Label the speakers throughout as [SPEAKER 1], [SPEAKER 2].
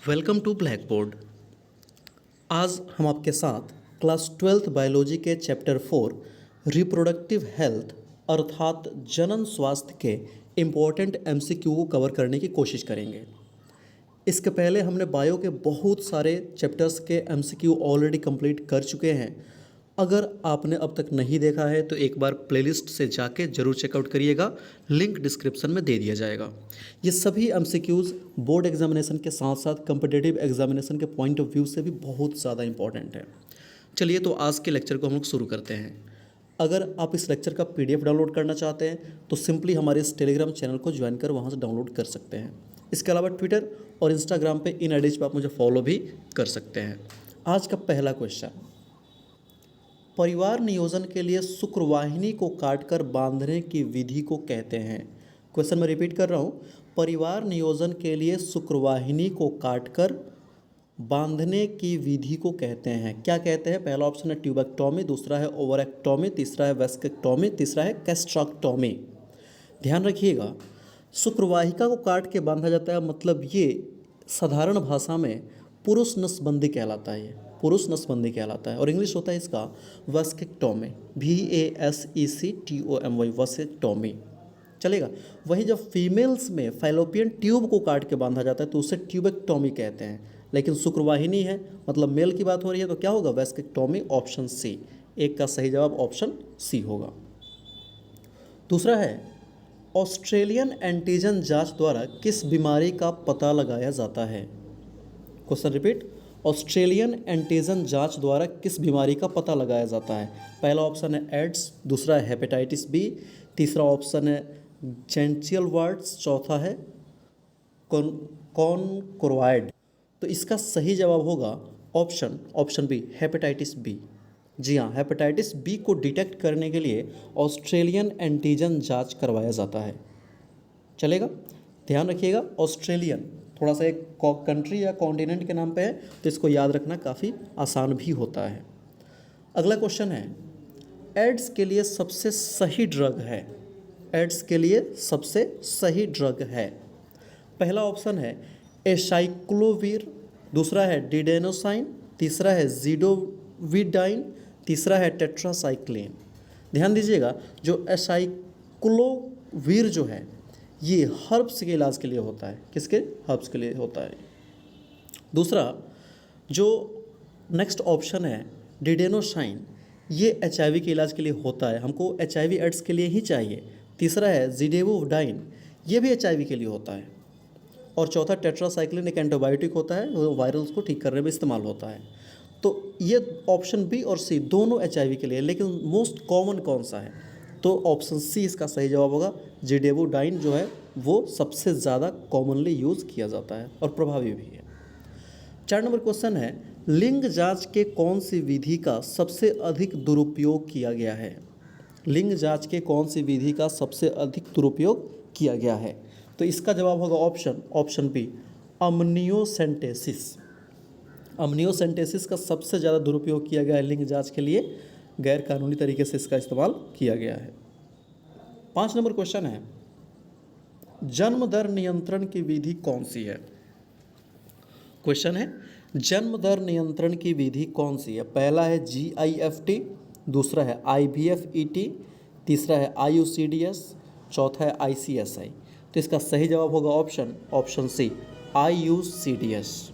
[SPEAKER 1] Welcome to black board. आज हम आपके साथ क्लास 12th बायोलॉजी के चैप्टर 4 रिप्रोडक्टिव हेल्थ अर्थात जनन स्वास्थ्य के इम्पोर्टेंट एमसीक्यू को कवर करने की कोशिश करेंगे। इसके पहले हमने बायो के बहुत सारे चैप्टर्स के एमसीक्यू ऑलरेडी कंप्लीट कर चुके हैं। अगर आपने अब तक नहीं देखा है तो एक बार प्लेलिस्ट से जाके ज़रूर चेकआउट करिएगा, लिंक डिस्क्रिप्शन में दे दिया जाएगा। ये सभी एमसीक्यूज़ बोर्ड एग्जामिनेशन के साथ साथ कम्पिटिटिव एग्जामिनेशन के पॉइंट ऑफ व्यू से भी बहुत ज़्यादा इंपॉर्टेंट है। चलिए तो आज के लेक्चर को हम लोग शुरू करते हैं। अगर आप इस लेक्चर का पीडीएफ डाउनलोड करना चाहते हैं तो सिंपली हमारे इस टेलीग्राम चैनल को ज्वाइन कर वहाँ से डाउनलोड कर सकते हैं। इसके अलावा ट्विटर और इंस्टाग्राम पे इन आईडीज़ पर आप मुझे फॉलो भी कर सकते हैं। आज का पहला क्वेश्चन, परिवार नियोजन के लिए शुक्रवाहिनी को काटकर बांधने की विधि को कहते हैं। क्वेश्चन मैं रिपीट कर रहा हूँ, परिवार नियोजन के लिए शुक्रवाहिनी को काटकर बांधने की विधि को कहते हैं। क्या कहते हैं? पहला ऑप्शन है ट्यूबेक्टोमी, दूसरा है ओवरेक्टोमी, तीसरा है वेस्केक्टोमी, तीसरा है कैस्ट्रॉक्टोमी। ध्यान रखिएगा, शुक्रवाहिका को काट के बांधा जाता है, मतलब ये साधारण भाषा में पुरुष नसबंदी कहलाता है। पुरुष नसबंदी कहलाता है और इंग्लिश होता है इसका वेस्केक्टोमी, VASECTOMY, वेस्केक्टोमी। चलेगा। वही जब फीमेल्स में फैलोपियन ट्यूब को काट के बांधा जाता है तो उसे ट्यूबेक्टोमी कहते हैं, लेकिन शुक्रवाहिनी है मतलब मेल की बात हो रही है तो क्या होगा? वेस्केक्टोमी, ऑप्शन सी। एक का सही जवाब ऑप्शन सी होगा। दूसरा है, ऑस्ट्रेलियन एंटीजन जांच द्वारा किस बीमारी का पता लगाया जाता है? क्वेश्चन रिपीट, ऑस्ट्रेलियन एंटीजन जांच द्वारा किस बीमारी का पता लगाया जाता है? पहला ऑप्शन है एड्स, दूसरा है हेपेटाइटिस बी, तीसरा ऑप्शन है जेंटियल वार्ड्स, चौथा है कॉनकोरॉइड। तो इसका सही जवाब होगा ऑप्शन बी, हेपेटाइटिस बी। जी हाँ, हेपेटाइटिस बी को डिटेक्ट करने के लिए ऑस्ट्रेलियन एंटीजन जांच करवाया जाता है। चलेगा, ध्यान रखिएगा। ऑस्ट्रेलियन थोड़ा सा एक कंट्री या कॉन्टिनेंट के नाम पे है तो इसको याद रखना काफ़ी आसान भी होता है। अगला क्वेश्चन है, एड्स के लिए सबसे सही ड्रग है? एड्स के लिए सबसे सही ड्रग है, पहला ऑप्शन है एसाइक्लोवीर, दूसरा है डिडेनोसाइन, तीसरा है जीडोविडाइन, तीसरा है टेट्रासाइक्लिन। ध्यान दीजिएगा, जो एसाइक्लोवीर जो है ये हर्ब्स के इलाज के लिए होता है। किसके? हर्ब्स के लिए होता है। दूसरा जो नेक्स्ट ऑप्शन है डिडेनोसाइन, ये एचआईवी के इलाज के लिए होता है, हमको एचआईवी एड्स के लिए ही चाहिए। तीसरा है जीडोविडाइन, ये भी एचआईवी के लिए होता है। और चौथा टेट्रासाइक्लिन एक एंटीबायोटिक होता है, वो वायरल्स को ठीक करने में इस्तेमाल होता है। तो ये ऑप्शन बी और सी दोनों एचआईवी के लिए, लेकिन मोस्ट कॉमन कौन सा है? तो ऑप्शन सी इसका सही जवाब होगा। जीडोविडाइन जो है वो सबसे ज़्यादा कॉमनली यूज़ किया जाता है और प्रभावी भी है। 4 नंबर क्वेश्चन है, लिंग जांच के कौन सी विधि का सबसे अधिक दुरुपयोग किया गया है? लिंग जांच के कौन सी विधि का सबसे अधिक दुरुपयोग किया गया है? तो इसका जवाब होगा ऑप्शन बी, अमनियोसेंटेसिस। अमनियोसेंटेसिस का सबसे ज़्यादा दुरुपयोग किया गया है लिंग जांच के लिए, गैर कानूनी तरीके से इसका इस्तेमाल किया गया है। 5 नंबर क्वेश्चन है, जन्म दर नियंत्रण की विधि कौन सी है? क्वेश्चन है, जन्म दर नियंत्रण की विधि कौन सी है? पहला है GIFT, दूसरा है IVF-ET, तीसरा है IUCDS, चौथा है ICSI। तो इसका सही जवाब होगा option C, IUCDS।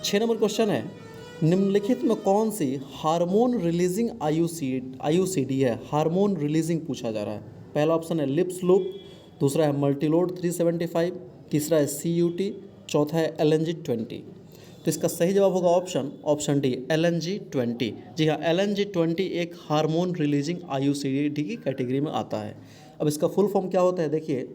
[SPEAKER 1] 6 number question है, निम्नलिखित में कौन सी हार्मोन रिलीजिंग IUCD है? हार्मोन रिलीजिंग पूछा जा रहा है। पहला ऑप्शन है लिप्स लूप, दूसरा है मल्टीलोड 375, तीसरा है CUT, चौथा है LNG-20। तो इसका सही जवाब होगा ऑप्शन डी, LNG-20। जी हाँ, LNG-20 एक हार्मोन रिलीजिंग IUCD की कैटेगरी में आता है। अब इसका फुल फॉर्म क्या होता है? देखिए,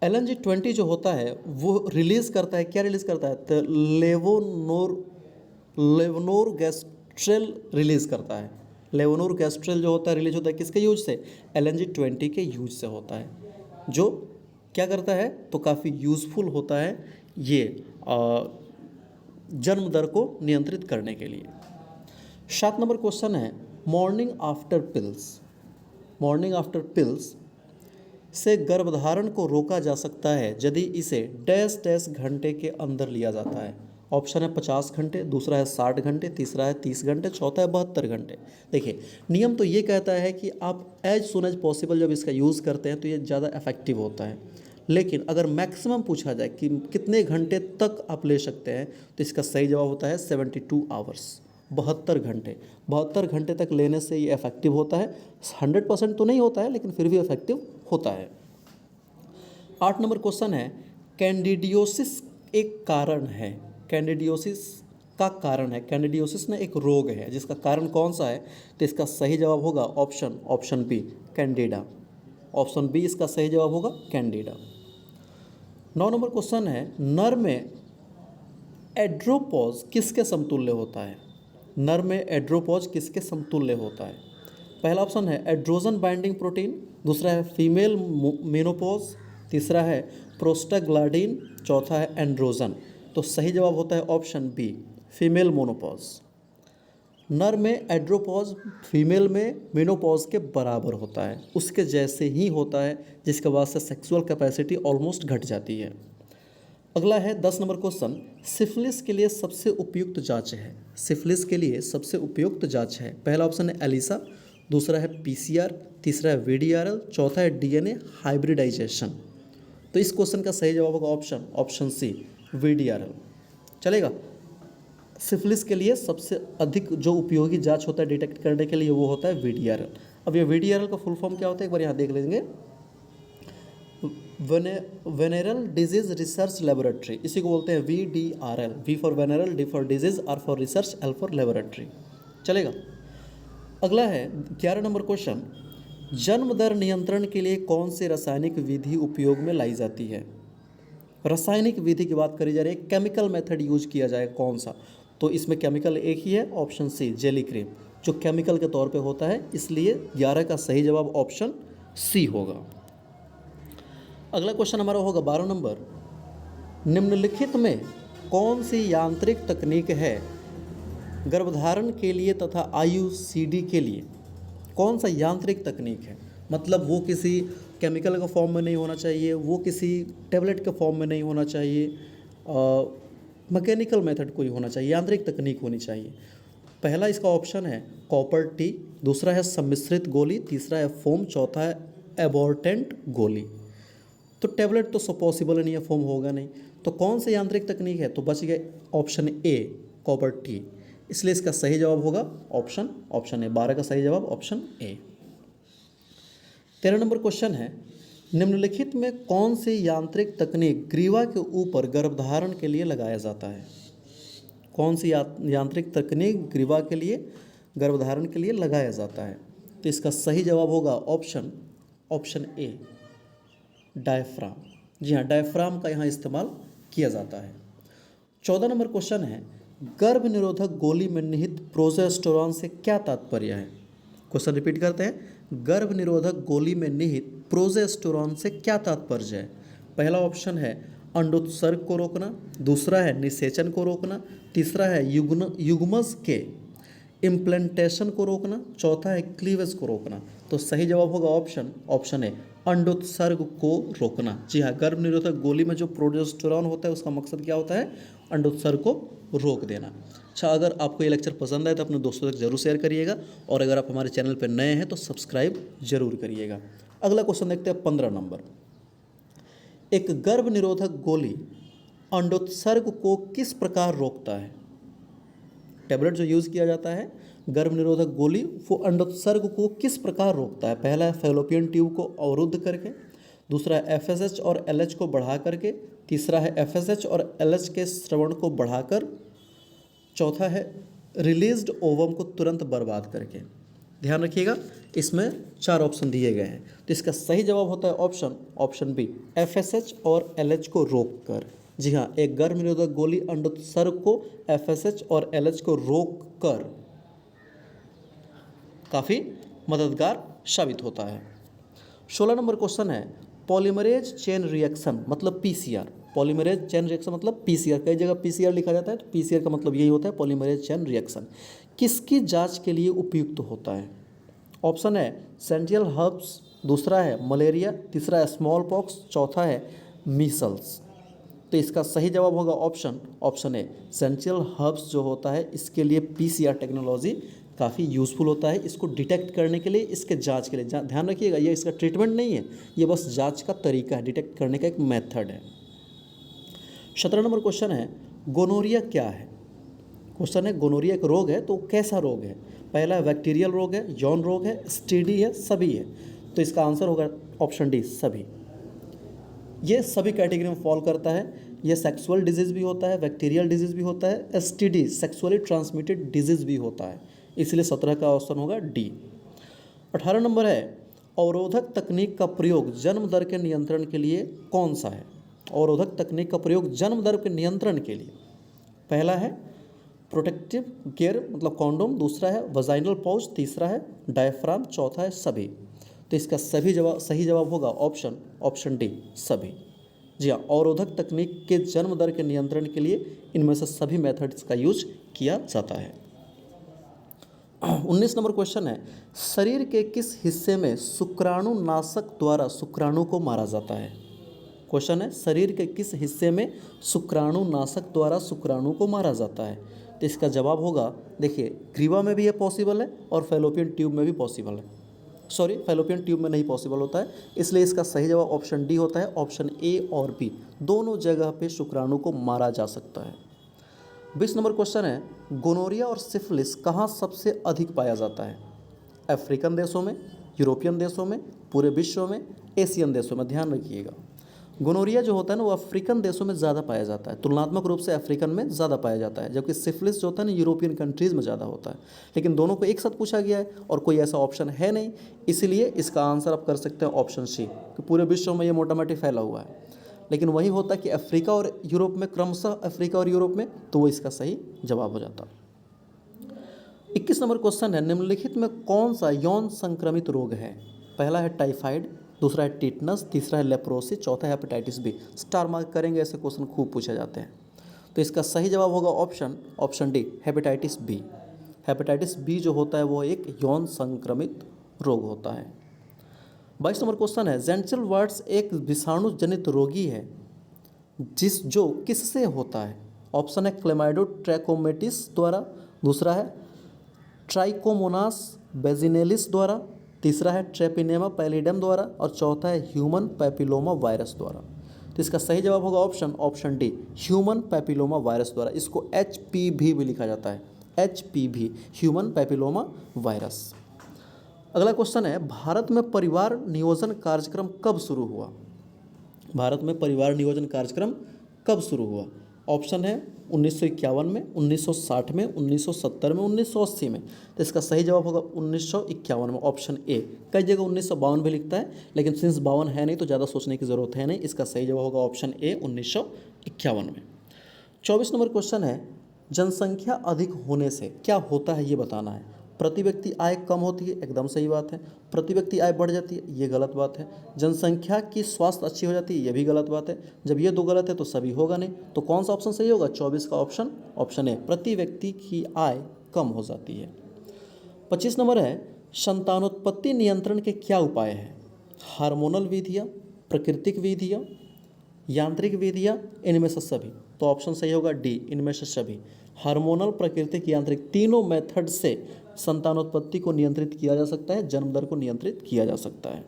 [SPEAKER 1] LNG-20 जो होता है वो रिलीज़ करता है, क्या रिलीज़ करता है? तो लेवोनोरगेस्ट्रेल रिलीज़ करता है। लेवोनोरगेस्ट्रेल जो होता है रिलीज होता है किसके यूज से? LNG-20 के यूज से होता है, जो क्या करता है तो काफ़ी यूज़फुल होता है ये जन्म दर को नियंत्रित करने के लिए। 7 नंबर क्वेश्चन है, मॉर्निंग आफ्टर पिल्स से गर्भधारण को रोका जा सकता है यदि इसे डैश डैश घंटे के अंदर लिया जाता है। ऑप्शन है 50 घंटे, दूसरा है 60 घंटे, तीसरा है 30 घंटे, चौथा है 72 घंटे। देखिए नियम तो ये कहता है कि आप एज सुन एज पॉसिबल जब इसका यूज़ करते हैं तो ये ज़्यादा इफेक्टिव होता है, लेकिन अगर मैक्सिमम पूछा जाए कि कितने घंटे तक आप ले सकते हैं तो इसका सही जवाब होता है 72 आवर्स, 72 घंटे। 72 घंटे तक लेने से ये इफेक्टिव होता है। 100% तो नहीं होता है लेकिन फिर भी इफेक्टिव होता है। 8 नंबर क्वेश्चन है, कैंडिडियोसिस एक कारण है। कैंडिडियोसिस का कारण है, कैंडिडियोसिस ना एक रोग है जिसका कारण कौन सा है, तो इसका सही जवाब होगा option B Candida. Option B इसका सही जवाब होगा कैंडिडा। 9 नंबर क्वेश्चन है, नर में एड्रोपॉज किसके समतुल्य होता है। नर में एड्रोपॉज किसके समतुल्य होता है। पहला ऑप्शन है एड्रोजन बाइंडिंग प्रोटीन, दूसरा है फीमेल मेनोपॉज, तीसरा है प्रोस्टाग्लैंडिन, चौथा है एंड्रोजन। तो सही जवाब होता है ऑप्शन बी फीमेल मोनोपॉज। नर में एड्रोपॉज फीमेल में मेनोपॉज के बराबर होता है, उसके जैसे ही होता है, जिसके बाद से सेक्सुअल कैपेसिटी ऑलमोस्ट घट जाती है। अगला है 10 नंबर क्वेश्चन, सिफिलिस के लिए सबसे उपयुक्त जांच है। सिफिलिस के लिए सबसे उपयुक्त जांच है। पहला ऑप्शन है एलिसा, दूसरा है पीसीआर, तीसरा है वीडीआरएल, चौथा है डीएनए हाइब्रिडाइजेशन। तो इस क्वेश्चन का सही जवाब होगा ऑप्शन सी वीडीआरएल। चलेगा। सिफिलिस के लिए सबसे अधिक जो उपयोगी जांच होता है डिटेक्ट करने के लिए वो होता है वीडीआरएल। अब ये वीडीआरएल का फुल फॉर्म क्या होता है एक बार यहाँ देख लेंगे, वेनेरल डिजीज रिसर्च लेबोरेटरी, इसी को बोलते हैं VDRL। V for venereal, D for disease, R for research, L for laboratory. चलेगा। अगला है 11 नंबर क्वेश्चन, जन्म दर नियंत्रण के लिए कौन सी रासायनिक विधि उपयोग में लाई जाती है। रासायनिक विधि की बात करी जा रही है, केमिकल मेथड यूज किया जाए कौन सा, तो इसमें केमिकल एक ही है, ऑप्शन सी जेली क्रीम, जो केमिकल के तौर पे होता है, इसलिए 11 का सही जवाब ऑप्शन सी होगा। अगला क्वेश्चन हमारा होगा 12 नंबर, निम्नलिखित में कौन सी यांत्रिक तकनीक है गर्भधारण के लिए तथा IUCD के लिए। कौन सा यांत्रिक तकनीक है, मतलब वो किसी केमिकल का फॉर्म में नहीं होना चाहिए, वो किसी टेबलेट के फॉर्म में नहीं होना चाहिए, मैकेनिकल मेथड कोई होना चाहिए, यांत्रिक तकनीक होनी चाहिए। पहला इसका ऑप्शन है कॉपर टी, दूसरा है सम्मिश्रित गोली, तीसरा है फोम, चौथा है एबॉर्टेंट गोली। तो टेबलेट तो सब पॉसिबल नहीं है, फोम होगा नहीं, तो कौन सी यांत्रिक तकनीक है, तो बच गए ऑप्शन ए कॉपर टी, इसलिए इसका सही जवाब होगा ऑप्शन ए। 12 का सही जवाब ऑप्शन ए। 13 नंबर क्वेश्चन है, निम्नलिखित में कौन सी यांत्रिक तकनीक ग्रीवा के ऊपर गर्भधारण के लिए लगाया जाता है। कौन सी यांत्रिक तकनीक ग्रीवा के लिए गर्भधारण के लिए लगाया जाता है, तो इसका सही जवाब होगा ऑप्शन ए डायफ्राम। जी हाँ, डायफ्राम का यहाँ इस्तेमाल किया जाता है। 14 नंबर क्वेश्चन है, गर्भ निरोधक गोली में निहित प्रोजेस्टेरॉन से क्या तात्पर्य है। क्वेश्चन रिपीट करते हैं, गर्भ निरोधक गोली में निहित प्रोजेस्टेरॉन से क्या तात्पर्य है। पहला ऑप्शन है अंडोत्सर्ग को रोकना, दूसरा है निषेचन को रोकना, तीसरा है युग्मज के इम्प्लांटेशन को रोकना, चौथा है क्लीवेज को रोकना। तो सही जवाब होगा ऑप्शन है अंडोत्सर्ग को रोकना। जी हाँ, गर्भ निरोधक गोली में जो प्रोजेस्टेरॉन होता है उसका मकसद क्या होता है, अंडोत्सर्ग को रोक देना। अच्छा, अगर आपको ये लेक्चर पसंद आए तो अपने दोस्तों तक जरूर शेयर करिएगा, और अगर आप हमारे चैनल पर नए हैं तो सब्सक्राइब जरूर करिएगा। अगला क्वेश्चन देखते हैं 15 नंबर, एक गर्भ निरोधक गोली अंडोत्सर्ग को किस प्रकार रोकता है। टेबलेट जो यूज़ किया जाता है गर्भ निरोधक गोली, वो अंडोत्सर्ग को किस प्रकार रोकता है। पहला है फैलोपियन ट्यूब को अवरुद्ध करके, दूसरा है FSH और LH को बढ़ा करके, तीसरा है FSH और LH के श्रवण को बढ़ाकर, चौथा है रिलीज्ड ओवम को तुरंत बर्बाद करके। ध्यान रखिएगा, इसमें 4 ऑप्शन दिए गए हैं, तो इसका सही जवाब होता है ऑप्शन बी FSH और LH को रोक कर। जी हाँ, एक गर्भ निरोधक गोली अंडोत्सर्ग को FSH और LH को रोक कर काफ़ी मददगार साबित होता है। 16 नंबर क्वेश्चन है, पॉलीमरेज चेन रिएक्शन मतलब PCR। पॉलीमरेज चेन रिएक्शन मतलब PCR, कई जगह PCR लिखा जाता है, तो PCR का मतलब यही होता है पॉलीमरेज चेन रिएक्शन। किसकी जांच के लिए उपयुक्त होता है। ऑप्शन है सेंट्रल हब्स, दूसरा है मलेरिया, तीसरा है स्मॉल पॉक्स, चौथा है मीसल्स। तो इसका सही जवाब होगा ऑप्शन ए। सेंट्रल हर्ब्स जो होता है इसके लिए पीसीआर टेक्नोलॉजी काफ़ी यूज़फुल होता है, इसको डिटेक्ट करने के लिए, इसके जांच के लिए। ध्यान रखिएगा, ये इसका ट्रीटमेंट नहीं है, ये बस जांच का तरीका है, डिटेक्ट करने का एक मेथड है। 17 नंबर क्वेश्चन है गोनोरिया क्या है। क्वेश्चन है गोनोरिया एक रोग है, तो कैसा रोग है। पहला बैक्टीरियल रोग है, यौन रोग है, एसटीडी है, सभी है। तो इसका आंसर होगा ऑप्शन डी, सभी। ये सभी कैटेगरी में फॉल करता है। ये सेक्सुअल डिजीज़ भी होता है, बैक्टीरियल डिजीज़ भी होता है, एसटीडी सेक्सुअली ट्रांसमिटेड डिजीज़ भी होता है, इसलिए 17 का ऑप्शन होगा डी। 18 नंबर है अवरोधक तकनीक का प्रयोग जन्म दर के नियंत्रण के लिए कौन सा है। अवरोधक तकनीक का प्रयोग जन्म दर के नियंत्रण के लिए, पहला है प्रोटेक्टिव गियर मतलब कॉन्डोम, दूसरा है वजाइनल पाउच, तीसरा है डायफ्राम, चौथा है सभी। तो इसका सही जवाब होगा ऑप्शन डी, सभी। जी हाँ, अवरोधक तकनीक के जन्म दर के नियंत्रण के लिए इनमें से सभी मेथड्स का यूज किया जाता है। 19 नंबर क्वेश्चन है शरीर के किस हिस्से में शुक्राणुनाशक द्वारा शुक्राणु को मारा जाता है। क्वेश्चन है शरीर के किस हिस्से में शुक्राणुनाशक द्वारा शुक्राणु को मारा जाता है। तो इसका जवाब होगा, देखिए ग्रीवा में भी ये पॉसिबल है और फैलोपियन ट्यूब में भी पॉसिबल है। सॉरी, फैलोपियन ट्यूब में नहीं पॉसिबल होता है, इसलिए इसका सही जवाब ऑप्शन डी होता है। ऑप्शन ए और बी दोनों जगह पे शुक्राणु को मारा जा सकता है। 20 नंबर क्वेश्चन है गोनोरिया और सिफिलिस कहाँ सबसे अधिक पाया जाता है। अफ्रीकन देशों में, यूरोपियन देशों में, पूरे विश्व में, एशियन देशों में। ध्यान रखिएगा, गोनोरिया जो होता है ना वो अफ्रीकन देशों में ज़्यादा पाया जाता है, तुलनात्मक रूप से अफ्रीकन में ज़्यादा पाया जाता है, जबकि सिफिलिस जो होता है ना यूरोपियन कंट्रीज़ में ज़्यादा होता है। लेकिन दोनों को एक साथ पूछा गया है और कोई ऐसा ऑप्शन है नहीं, इसीलिए इसका आंसर आप कर सकते हैं ऑप्शन सी, कि पूरे विश्व में ये मोटा मोटी फैला हुआ है। लेकिन वही होता है कि अफ्रीका और यूरोप में, क्रमशः अफ्रीका और यूरोप में, तो वो इसका सही जवाब हो जाता। 21 नंबर क्वेश्चन है निम्नलिखित में कौन सा यौन संक्रमित रोग है। पहला है टाइफाइड, दूसरा है टिटनस, तीसरा है लेप्रोसी, चौथा है हेपेटाइटिस बी। स्टार मार्क करेंगे, ऐसे क्वेश्चन खूब पूछे जाते हैं। तो इसका सही जवाब होगा option D, hepatitis B. Hepatitis B जो होता है वो एक यौन संक्रमित रोग होता है। 22 नंबर क्वेश्चन है जेंटल वार्ड्स एक विषाणु जनित रोगी है जो किससे होता है। ऑप्शन है क्लेमाइडोट्रैकोमेटिस द्वारा, दूसरा है ट्राइकोमोनास बेजिनेलिस द्वारा, तीसरा है ट्रेपिनेमा पैलिडम द्वारा और चौथा है ह्यूमन पैपिलोमा वायरस द्वारा। तो इसका सही जवाब होगा option D, human papilloma virus द्वारा। इसको HPV भी लिखा जाता है, HPV, ह्यूमन पैपिलोमा वायरस। अगला क्वेश्चन है भारत में परिवार नियोजन कार्यक्रम कब शुरू हुआ। भारत में परिवार नियोजन कार्यक्रम कब शुरू हुआ। ऑप्शन है 1951 में, 1960 में, 1970 में, 1980 में। तो इसका सही जवाब होगा 1951 में, ऑप्शन ए। कई जगह 1952 भी लिखता है, लेकिन सिंस 52 है नहीं तो ज़्यादा सोचने की ज़रूरत है नहीं। इसका सही जवाब होगा ऑप्शन ए, 1951 में। 24 नंबर क्वेश्चन है जनसंख्या अधिक होने से क्या होता है ये बताना है। प्रति व्यक्ति आय कम होती है, एकदम सही बात है। प्रति व्यक्ति आय बढ़ जाती है, ये गलत बात है। जनसंख्या की स्वास्थ्य अच्छी हो जाती है, ये भी गलत बात है। जब ये दो गलत है तो सभी होगा नहीं। तो कौन सा ऑप्शन सही होगा। 24 का ऑप्शन ए, प्रति व्यक्ति की आय कम हो जाती है। 25 नंबर है संतानोत्पत्ति नियंत्रण के क्या उपाय हैं। हार्मोनल विधियाँ, प्राकृतिक विधियाँ, यांत्रिक विधियाँ, इनमें से सभी। तो ऑप्शन सही होगा डी, इनमें से सभी। हार्मोनल, प्राकृतिक, यांत्रिक, तीनों मेथड से संतानोत्पत्ति को नियंत्रित किया जा सकता है, जन्म दर को नियंत्रित किया जा सकता है।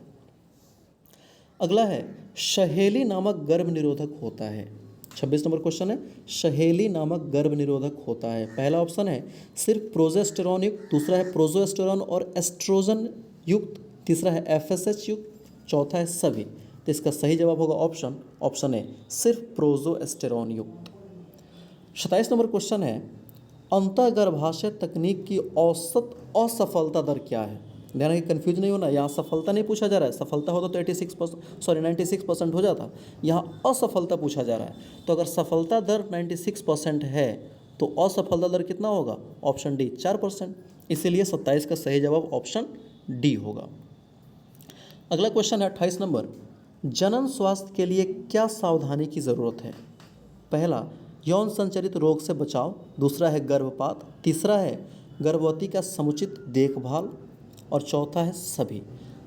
[SPEAKER 1] अगला है सहेली नामक गर्भ निरोधक होता है। 26 नंबर क्वेश्चन है सहेली नामक गर्भ निरोधक होता है। पहला ऑप्शन है सिर्फ प्रोजेस्टेरॉन युक्त, दूसरा है प्रोजेस्टेरॉन और एस्ट्रोजन युक्त, तीसरा है FSH युक्त, चौथा है सभी। तो इसका सही जवाब होगा ऑप्शन ए, सिर्फ प्रोजेस्टेरॉन युक्त। 27 नंबर क्वेश्चन है अंतःगर्भाशय तकनीक की औसत असफलता दर क्या है। ध्यान रखिए, कन्फ्यूज नहीं होना, यहाँ सफलता नहीं पूछा जा रहा है। सफलता होता तो 96% हो जाता, यहाँ असफलता पूछा जा रहा है। तो अगर सफलता दर 96% है तो असफलता दर कितना होगा। Option D, 4%। इसीलिए 27 का सही जवाब ऑप्शन डी होगा। अगला क्वेश्चन है 28 नंबर जनन स्वास्थ्य के लिए क्या सावधानी की ज़रूरत है। पहला यौन संचरित रोग से बचाव, दूसरा है गर्भपात, तीसरा है गर्भवती का समुचित देखभाल और चौथा है सभी।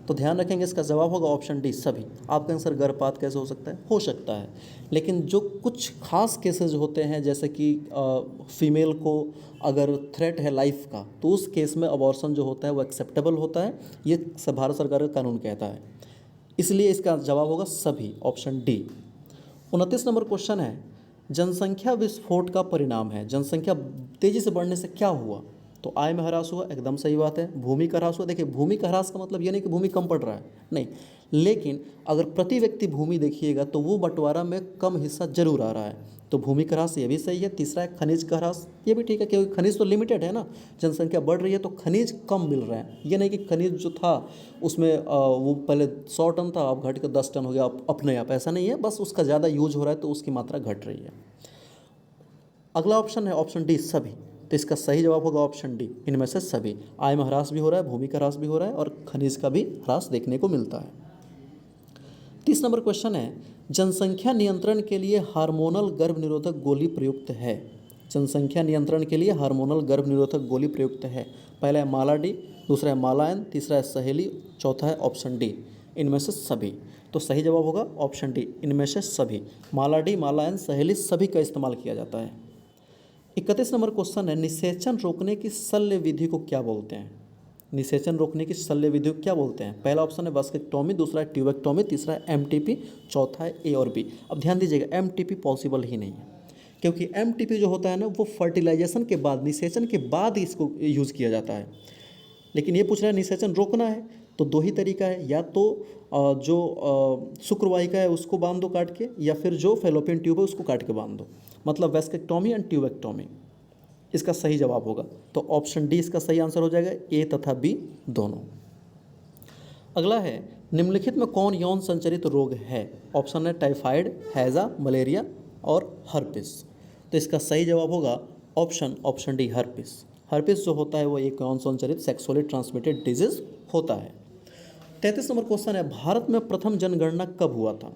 [SPEAKER 1] तो ध्यान रखेंगे इसका जवाब होगा ऑप्शन डी सभी। आपका आंसर गर्भपात कैसे हो सकता है? हो सकता है, लेकिन जो कुछ खास केसेस होते हैं जैसे कि फीमेल को अगर थ्रेट है लाइफ का, तो उस केस में अबॉर्शन जो होता है वो एक्सेप्टेबल होता है, ये भारत सरकार का कानून कहता है। इसलिए इसका जवाब होगा सभी, ऑप्शन डी। 29 नंबर क्वेश्चन है, जनसंख्या विस्फोट का परिणाम है। जनसंख्या तेजी से बढ़ने से क्या हुआ? तो आय में ह्रास हुआ, एकदम सही बात है। भूमि का ह्रास हुआ, देखिए भूमि का ह्रास का मतलब ये नहीं कि भूमि कम पड़ रहा है, नहीं, लेकिन अगर प्रति व्यक्ति भूमि देखिएगा तो वो बंटवारा में कम हिस्सा जरूर आ रहा है, तो भूमि का ह्रास ये भी सही है। तीसरा है खनिज का ह्रास, ये भी ठीक है क्योंकि खनिज तो लिमिटेड है ना, जनसंख्या बढ़ रही है तो खनिज कम मिल रहा है। ये नहीं कि खनिज जो था उसमें वो पहले 100 टन था, अब घट के 10 टन हो गया अपने आप, ऐसा नहीं है, बस उसका ज़्यादा यूज हो रहा है तो उसकी मात्रा घट रही है। अगला ऑप्शन है ऑप्शन डी सभी, तो इसका सही जवाब होगा ऑप्शन डी, इनमें से सभी। आय में ह्रास भी हो रहा है, भूमि का ह्रास भी हो रहा है और खनिज का भी ह्रास देखने को मिलता है। 30 नंबर क्वेश्चन है, जनसंख्या नियंत्रण के लिए हार्मोनल गर्भ निरोधक गोली प्रयुक्त है। जनसंख्या नियंत्रण के लिए हार्मोनल गर्भ निरोधक गोली प्रयुक्त है। पहला है माला डी, दूसरा है मालायन, तीसरा है सहेली, चौथा है ऑप्शन डी, इनमें से सभी। तो सही जवाब होगा ऑप्शन डी, इनमें से सभी। माला डी, मालायन, सहेली सभी का इस्तेमाल किया जाता है। 31 नंबर क्वेश्चन है, निषेचन रोकने की शल्य विधि को क्या बोलते हैं? निषेचन रोकने की शल्य विधि को क्या बोलते हैं? पहला ऑप्शन है वास्केक्टोमी, दूसरा है ट्यूबेक्टोमी, तीसरा है एमटीपी, चौथा है ए और बी। अब ध्यान दीजिएगा, एमटीपी पॉसिबल ही नहीं है, क्योंकि एमटीपी जो होता है ना वो फर्टिलाइजेशन के बाद, निषेचन के बाद ही इसको यूज़ किया जाता है। लेकिन ये पूछ रहा है निषेचन रोकना है, तो दो ही तरीका है, या तो जो शुक्रवाहिका है उसको बांध दो काट के, या फिर जो फेलोपियन ट्यूब है उसको काट के बांध दो, मतलब वेस्केक्टोमी एंड ट्यूबेक्टोमी इसका सही जवाब होगा। तो ऑप्शन डी इसका सही आंसर हो जाएगा, ए तथा बी दोनों। अगला है, निम्नलिखित में कौन यौन संचरित रोग है? ऑप्शन है टाइफाइड, हैजा, मलेरिया और हर्पिस। तो इसका सही जवाब होगा ऑप्शन डी, हर्पिस। हर्पिस जो होता है वो एक यौन संचरित सेक्सुअली ट्रांसमिटेड डिजीज होता है। 33 नंबर क्वेश्चन है, भारत में प्रथम जनगणना कब हुआ था?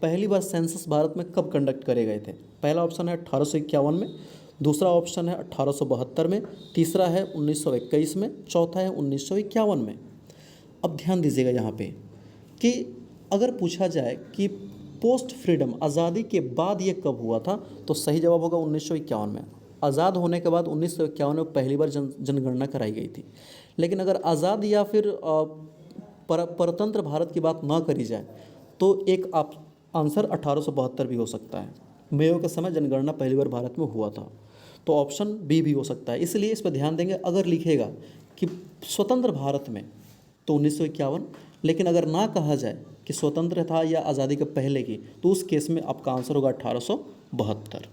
[SPEAKER 1] पहली बार सेंसस भारत में कब कंडक्ट करे गए थे? पहला ऑप्शन है 1851 में, दूसरा ऑप्शन है 1872 में, तीसरा है 1921 में, चौथा है 1951 में। अब ध्यान दीजिएगा यहाँ पे कि अगर पूछा जाए कि पोस्ट फ्रीडम, आज़ादी के बाद ये कब हुआ था, तो सही जवाब होगा 1951 में। आज़ाद होने के बाद 1951 में पहली बार जनगणना कराई गई थी। लेकिन अगर आज़ाद या फिर परतंत्र भारत की बात ना करी जाए तो एक आप आंसर 1872 भी हो सकता है। मेयो के समय जनगणना पहली बार भारत में हुआ था, तो ऑप्शन बी भी हो सकता है। इसलिए इस पर ध्यान देंगे, अगर लिखेगा कि स्वतंत्र भारत में तो 1951, लेकिन अगर ना कहा जाए कि स्वतंत्र था या आज़ादी के पहले की, तो उस केस में आपका आंसर होगा 1872।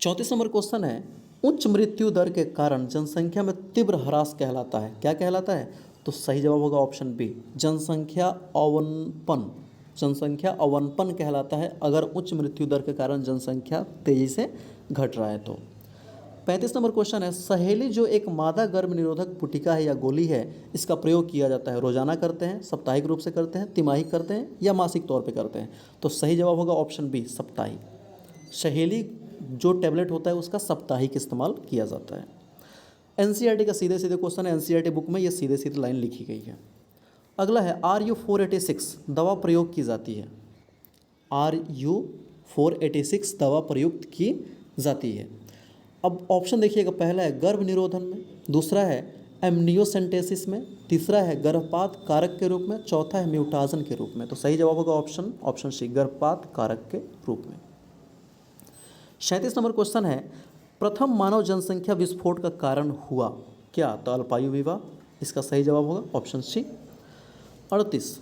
[SPEAKER 1] 34 नंबर क्वेश्चन है, उच्च मृत्यु दर के कारण जनसंख्या में तीव्र ह्रास कहलाता है। क्या कहलाता है? तो सही जवाब होगा ऑप्शन बी, जनसंख्या अवनपन। जनसंख्या अवनपन कहलाता है अगर उच्च मृत्यु दर के कारण जनसंख्या तेजी से घट रहा है तो। 35 नंबर क्वेश्चन है, सहेली जो एक मादा गर्भ निरोधक पुटिका है या गोली है, इसका प्रयोग किया जाता है, रोजाना करते हैं, साप्ताहिक रूप से करते हैं, तिमाही करते हैं या मासिक तौर पे करते हैं? तो सही जवाब होगा ऑप्शन बी, साप्ताहिक। सहेली जो टैबलेट होता है उसका साप्ताहिक इस्तेमाल किया जाता है। एनसीईआरटी का सीधे सीधे क्वेश्चन है, एनसीईआरटी बुक में ये सीधे सीधे लाइन लिखी गई है। अगला है, RU486 दवा प्रयोग की जाती है। RU486 दवा प्रयुक्त की जाती है। अब ऑप्शन देखिएगा, पहला है गर्भ निरोधन में, दूसरा है एमनियोसेंटेसिस में, तीसरा है गर्भपात कारक के रूप में, चौथा है म्यूटाजन के रूप में। तो सही जवाब होगा ऑप्शन सी, गर्भपात कारक के रूप में। 37 नंबर क्वेश्चन है, प्रथम मानव जनसंख्या विस्फोट का कारण हुआ क्या? तो अल्पायु विवाह, इसका सही जवाब होगा ऑप्शन सी। 38,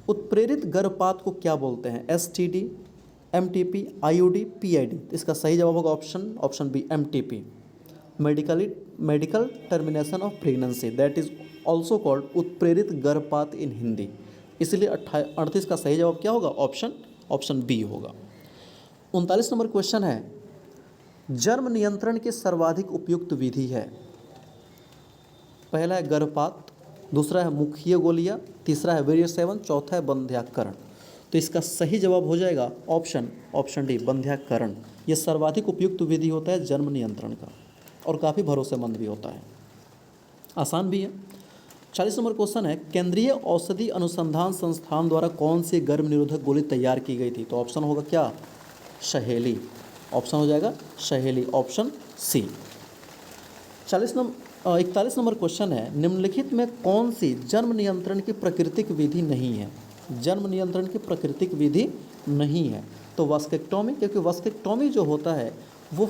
[SPEAKER 1] उत्प्रेरित गर्भपात को क्या बोलते हैं? STD, MTP, IUD, PID। इसका सही जवाब होगा option B, MTP, medical termination of pregnancy, that is also called उत्प्रेरित गर्भपात इन हिंदी। इसलिए 38 का सही जवाब क्या होगा? ऑप्शन बी होगा। 39 नंबर क्वेश्चन है, जन्म नियंत्रण की सर्वाधिक उपयुक्त विधि है। पहला है गर्भपात, दूसरा है मुखीय गोलियां, तीसरा है वीर्य सेवन, चौथा है बंध्याकरण। तो इसका सही जवाब हो जाएगा ऑप्शन डी, बंध्याकरण। यह सर्वाधिक उपयुक्त विधि होता है जन्म नियंत्रण का और काफ़ी भरोसेमंद भी होता है, आसान भी है। 40 नंबर क्वेश्चन है, केंद्रीय औषधि अनुसंधान संस्थान द्वारा कौन सी गर्भ निरोधक गोली तैयार की गई थी? तो ऑप्शन होगा क्या? सहेली। ऑप्शन हो जाएगा सहेली, ऑप्शन सी। 41 नंबर क्वेश्चन है, निम्नलिखित में कौन सी जन्म नियंत्रण की प्राकृतिक विधि नहीं है? जन्म नियंत्रण की प्राकृतिक विधि नहीं है तो वास्केक्टोमी, क्योंकि वास्केक्टोमी जो होता है वो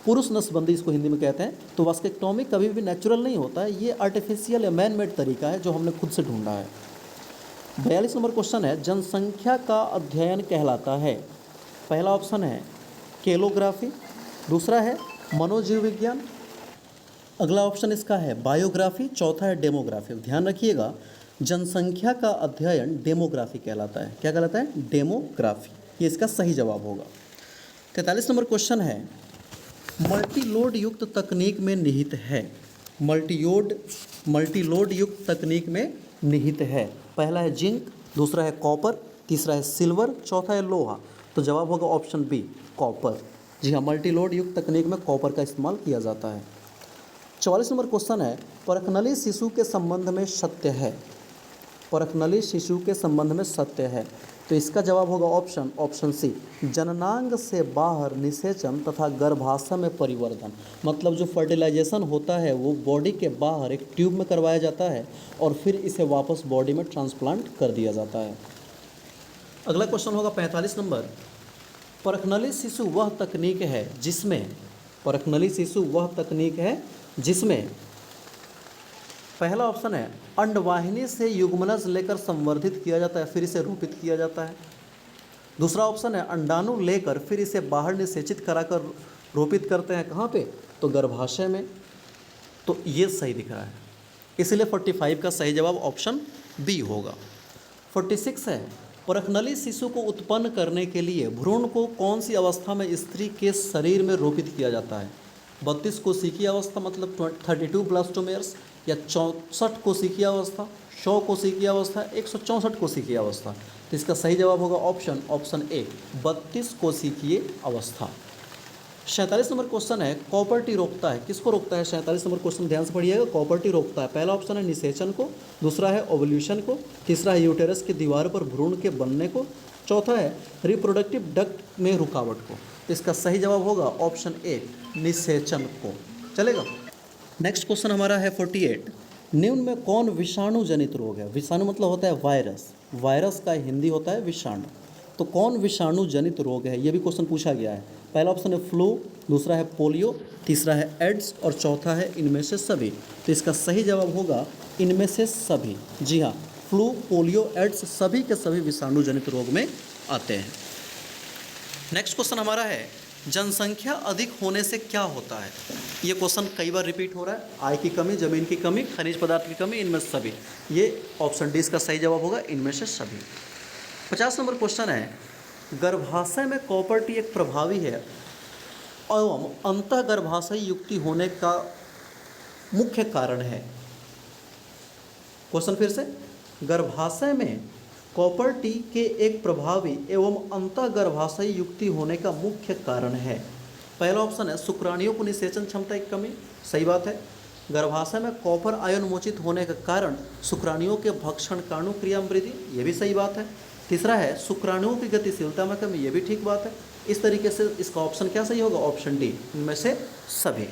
[SPEAKER 1] पुरुष नसबंदी इसको हिंदी में कहते हैं। तो वास्केक्टोमी कभी भी नेचुरल नहीं होता है, ये आर्टिफिशियल या मैन मेड तरीका है जो हमने खुद से ढूंढा है। 42 नंबर क्वेश्चन है, जनसंख्या का अध्ययन कहलाता है? पहला ऑप्शन है केलोग्राफी, दूसरा है मनोजीव विज्ञान, अगला ऑप्शन इसका है बायोग्राफी, चौथा है डेमोग्राफी। ध्यान रखिएगा, जनसंख्या का अध्ययन डेमोग्राफी कहलाता है। क्या कहलाता है? डेमोग्राफी। ये इसका सही जवाब होगा। 43 नंबर क्वेश्चन है, मल्टीलोड युक्त तकनीक में निहित है? मल्टीलोड युक्त तकनीक में निहित है। पहला है जिंक, दूसरा है कॉपर, तीसरा है सिल्वर, चौथा है लोहा। तो जवाब होगा ऑप्शन बी, कॉपर। जी हाँ, मल्टीलोड युक्त तकनीक में कॉपर का इस्तेमाल किया जाता है। 44 नंबर क्वेश्चन है, परखनली शिशु के संबंध में सत्य है? परखनली शिशु के संबंध में सत्य है तो इसका जवाब होगा ऑप्शन सी, जननांग से बाहर निषेचन तथा गर्भाशय में परिवर्धन। मतलब जो फर्टिलाइजेशन होता है वो बॉडी के बाहर एक ट्यूब में करवाया जाता है और फिर इसे वापस बॉडी में ट्रांसप्लांट कर दिया जाता है। अगला क्वेश्चन होगा 45 नंबर, परखनली शिशु वह तकनीक है जिसमें, परखनली शिशु वह तकनीक है जिसमें, पहला ऑप्शन है अंडवाहिनी से युग्मनज लेकर संवर्धित किया जाता है फिर इसे रोपित किया जाता है, दूसरा ऑप्शन है अंडाणु लेकर फिर इसे बाहर निषेचित कराकर रोपित करते हैं। कहाँ पे? तो गर्भाशय में। तो ये सही दिख रहा है, इसलिए 45 का सही जवाब ऑप्शन बी होगा। 46 है, परखनली शिशु को उत्पन्न करने के लिए भ्रूण को कौन सी अवस्था में स्त्री के शरीर में रोपित किया जाता है? 32 कोशिकीय अवस्था मतलब 32 ब्लास्टोमेयर्स, या 64 कोशिकीय अवस्था, 100 कोशिकीय अवस्था, 164 कोशिकीय अवस्था। तो इसका सही जवाब होगा ऑप्शन ए, 32 कोशिकीय अवस्था। 47 नंबर क्वेश्चन है, कॉपर्टी रोकता है? किसको रोकता है? 47 नंबर क्वेश्चन ध्यान से पढ़िएगा। कॉपर्टी रोकता है, पहला ऑप्शन है निषेचन को, दूसरा है ओवल्यूशन को, तीसरा है यूटेरस की दीवार पर भ्रूण के बनने को, चौथा है रिप्रोडक्टिव डक्ट में रुकावट को। इसका सही जवाब होगा ऑप्शन ए, निषेचन को। चलेगा। नेक्स्ट क्वेश्चन हमारा है 48, निम्न में कौन विषाणु जनित रोग है? विषाणु मतलब होता है वायरस, वायरस का हिंदी होता है विषाणु। तो कौन विषाणु जनित रोग है, ये भी क्वेश्चन पूछा गया है। पहला ऑप्शन है फ्लू, दूसरा है पोलियो, तीसरा है एड्स और चौथा है इनमें से सभी। तो इसका सही जवाब होगा इनमें से सभी। जी हाँ, फ्लू, पोलियो, एड्स सभी के सभी विषाणु जनित रोग में आते हैं। नेक्स्ट क्वेश्चन हमारा है, जनसंख्या अधिक होने से क्या होता है? ये क्वेश्चन कई बार रिपीट हो रहा है। आय की कमी, जमीन की कमी, खनिज पदार्थ की कमी, इनमें से सभी। ये ऑप्शन डी इसका सही जवाब होगा, इनमें से सभी। 50 नंबर क्वेश्चन है, गर्भाशय में कॉपर्टी एक प्रभावी है एवं अंतः गर्भाशय युक्ति होने का मुख्य कारण है। क्वेश्चन फिर से, गर्भाशय में कॉपर्टी के एक प्रभावी एवं अंतः गर्भाशय युक्ति होने का मुख्य कारण है। पहला ऑप्शन है शुक्राणुओं को निषेचन क्षमता की कमी, सही बात है। गर्भाशय में कॉपर आयन मोचित होने के कारण शुक्राणुओं के भक्षण काणु क्रिया में वृद्धि, ये भी सही बात है। तीसरा है शुक्राणुओं की गतिशीलता में कमी, ये भी ठीक बात है। इस तरीके से इसका ऑप्शन क्या सही होगा? ऑप्शन डी, इनमें से सभी।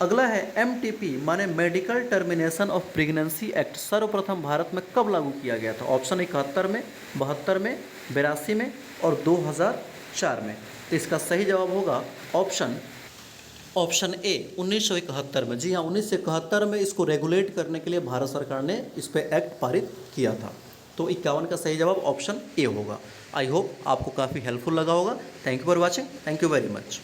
[SPEAKER 1] अगला है MTP माने medical termination of pregnancy act सर्वप्रथम भारत में कब लागू किया गया था? ऑप्शन 71 में, 72 में, 82 में और 2004 में। तो इसका सही जवाब होगा ऑप्शन ए, 1971 में। जी हाँ, 1971 में इसको रेगुलेट करने के लिए भारत सरकार ने इस पर एक्ट पारित किया था। तो 51 का सही जवाब ऑप्शन ए होगा। आई होप आपको काफ़ी हेल्पफुल लगा होगा। Thank you for watching, thank you very much.